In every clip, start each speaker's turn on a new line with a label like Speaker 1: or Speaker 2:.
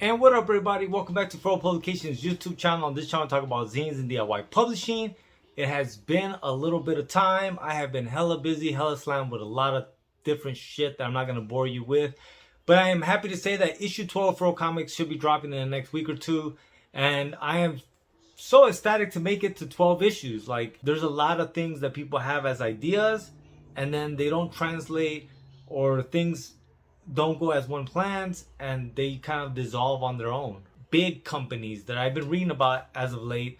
Speaker 1: And what up, everybody? Welcome back to Fro Publications YouTube channel. On this channel, I talk about zines and DIY publishing. It has been a little bit of time. I have been hella busy, hella slammed with a lot of different shit that I'm not going to bore you with. But I am happy to say that issue 12 of Fro Comics should be dropping in the next week or two. And I am so ecstatic to make it to 12 issues. Like, there's a lot of things that people have as ideas, and then they don't translate, or things don't go as one plans, and they kind of dissolve on their own. Big companies that I've been reading about as of late,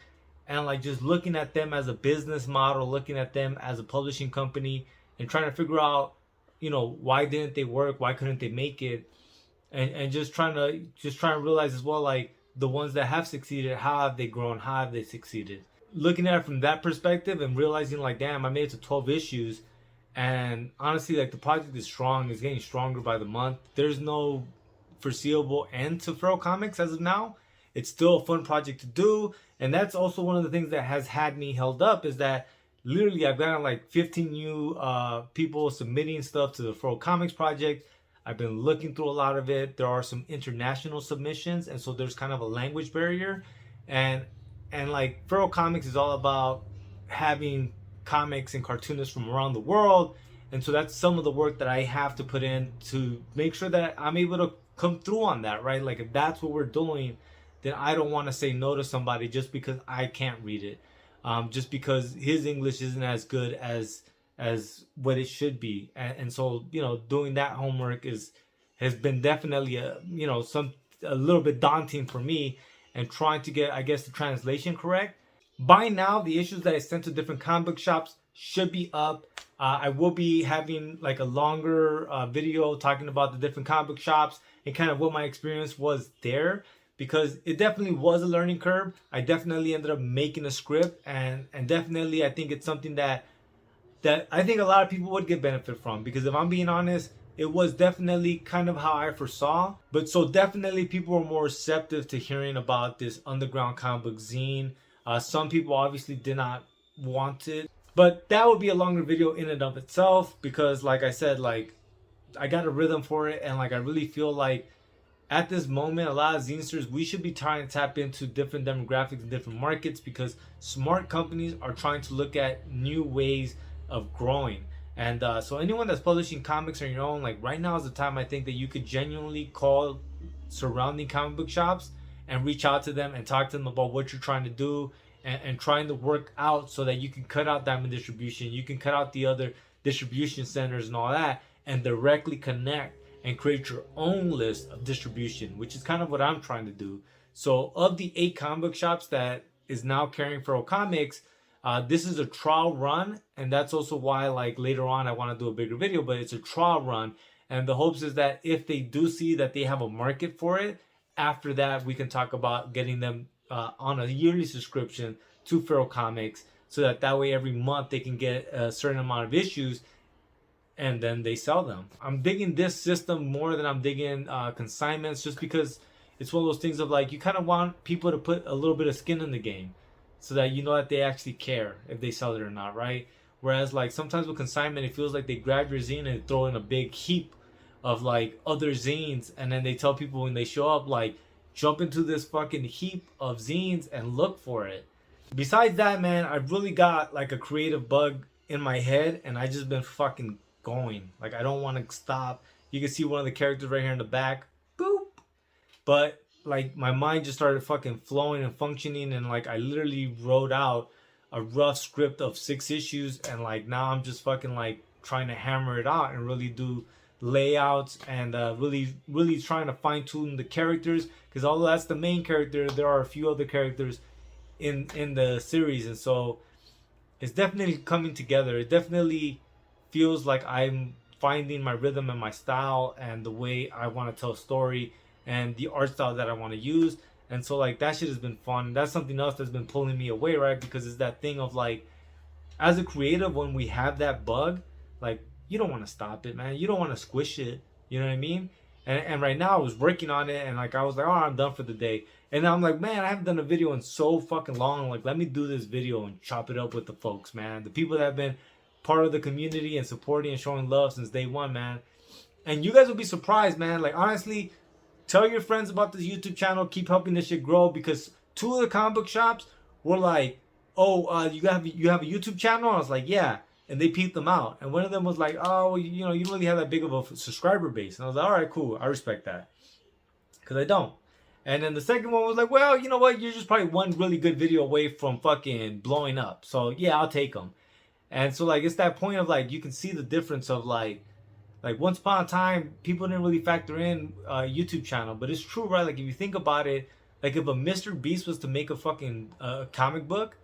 Speaker 1: and like just looking at them as a business model, looking at them as a publishing company, and trying to figure out, why didn't they work, why couldn't they make it, and just trying to realize as well, like, the ones that have succeeded, how have they grown, how have they succeeded. Looking at it from that perspective and realizing, like, damn, I made it to 12 issues. And honestly, like, the project is strong. It's getting stronger by the month. There's no foreseeable end to Fro Comics as of now. It's still a fun project to do. And that's also one of the things that has had me held up, is that literally I've gotten like 15 new people submitting stuff to the Fro Comics project. I've been looking through a lot of it. There are some international submissions, and so there's kind of a language barrier. And like, Fro Comics is all about having comics and cartoonists from around the world, and so that's some of the work that I have to put in to make sure that I'm able to come through on that, right? Like, if that's what we're doing, then I don't want to say no to somebody just because I can't read it, just because his English isn't as good as what it should be. And so, doing that homework has been definitely a little bit daunting for me, and trying to get, I guess, the translation correct. By now, the issues that I sent to different comic book shops should be up. I will be having like a longer video talking about the different comic book shops and kind of what my experience was there, because it definitely was a learning curve. I definitely ended up making a script, and definitely I think it's something that I think a lot of people would get benefit from, because if I'm being honest, it was definitely kind of how I foresaw. But so definitely people were more receptive to hearing about this underground comic book zine. Some people obviously did not want it, but that would be a longer video in and of itself, because like I said, like, I got a rhythm for it, and like, I really feel like at this moment, a lot of zinesters, we should be trying to tap into different demographics and different markets, because smart companies are trying to look at new ways of growing. And so anyone that's publishing comics on your own, like, right now is the time, I think, that you could genuinely call surrounding comic book shops and reach out to them and talk to them about what you're trying to do, and trying to work out so that you can cut out diamond distribution, you can cut out the other distribution centers and all that, and directly connect and create your own list of distribution, which is kind of what I'm trying to do. So of the 8 comic book shops that is now carrying Fro Comics, this is a trial run, and that's also why, like, later on I want to do a bigger video, but it's a trial run, and the hopes is that if they do see that they have a market for it, after that we can talk about getting them on a yearly subscription to Fro Comics, so that way every month they can get a certain amount of issues, and then they sell them. I'm digging this system more than I'm digging consignments, just because it's one of those things of, like, you kind of want people to put a little bit of skin in the game, so that you know that they actually care if they sell it or not, right? Whereas, like, sometimes with consignment, it feels like they grab your zine and throw in a big heap of, like, other zines, and then they tell people when they show up, like, jump into this fucking heap of zines and look for it. Besides that, man, I've really got like a creative bug in my head, and I just been fucking going. Like, I don't want to stop. You can see one of the characters right here in the back. Boop. But like, my mind just started fucking flowing and functioning, and like, I literally wrote out a rough script of 6 issues, and like, now I'm just fucking like trying to hammer it out and really do layouts, and really trying to fine-tune the characters, because although that's the main character, there are a few other characters in the series, and so it's definitely coming together. It definitely feels like I'm finding my rhythm and my style, and the way I want to tell a story, and the art style that I want to use. And so, like, that shit has been fun. That's something else that's been pulling me away, right? Because it's that thing of, like, as a creative, when we have that bug, like, you don't want to stop it, man. You don't want to squish it. You know what I mean? And right now I was working on it, and like, I was like, oh, I'm done for the day. And now I'm like, man, I haven't done a video in so fucking long. Like, let me do this video and chop it up with the folks, man. The people that have been part of the community and supporting and showing love since day one, man. And you guys will be surprised, man. Like, honestly, tell your friends about this YouTube channel. Keep helping this shit grow, because two of the comic book shops were like, "Oh, you have a YouTube channel?" I was like, "Yeah," and they peeped them out. And one of them was like, "Oh, well, you know, you don't really have that big of a subscriber base." And I was like, "All right, cool. I respect that," because I don't. And then the second one was like, "Well, you know what? You're just probably one really good video away from fucking blowing up. So yeah, I'll take them." And so like it's that point of like you can see the difference of like once upon a time people didn't really factor in YouTube channel, but it's true, right? Like if you think about it, like if a Mr. Beast was to make a fucking comic book,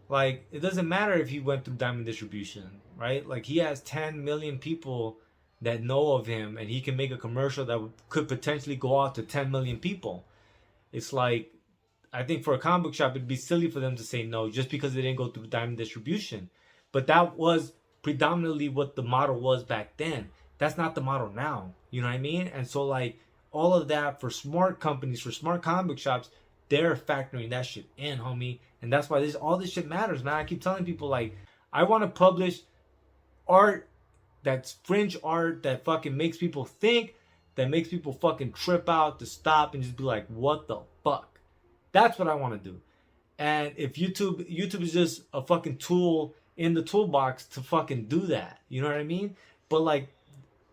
Speaker 1: like it doesn't matter if he went through Diamond Distribution, right? Like he has 10 million people that know of him, and he can make a commercial that could potentially go out to 10 million people. It's like, I think for a comic book shop, it'd be silly for them to say no just because they didn't go through Diamond Distribution. But that was predominantly what the model was back then. That's not the model now. You know what I mean? And so like all of that for smart companies, for smart comic book shops, they're factoring that shit in, homie. And that's why all this shit matters, man. I keep telling people like, I want to publish art that's fringe art that fucking makes people think, that makes people fucking trip out, to stop and just be like, what the fuck? That's what I want to do. And if YouTube is just a fucking tool in the toolbox to fucking do that. You know what I mean? But like,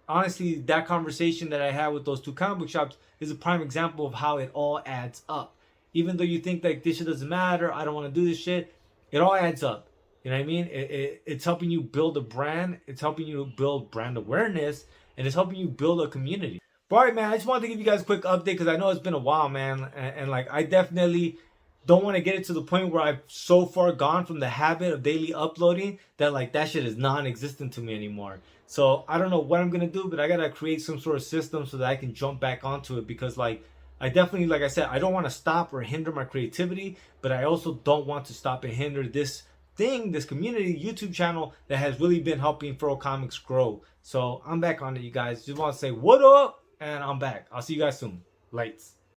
Speaker 1: honestly, that conversation that I had with those two comic book shops is a prime example of how it all adds up. Even though you think like this shit doesn't matter, I don't want to do this shit, it all adds up. You know what I mean? It's helping you build a brand. It's helping you build brand awareness. And it's helping you build a community. But all right, man, I just wanted to give you guys a quick update because I know it's been a while, man. And like, I definitely don't want to get it to the point where I've so far gone from the habit of daily uploading that like that shit is non-existent to me anymore. So I don't know what I'm going to do, but I got to create some sort of system so that I can jump back onto it, because like, I definitely, like I said, I don't want to stop or hinder my creativity, but I also don't want to stop and hinder this thing, this community YouTube channel that has really been helping Furrow Comics grow. So I'm back on it, you guys. Just want to say what up, and I'm back. I'll see you guys soon. Lights.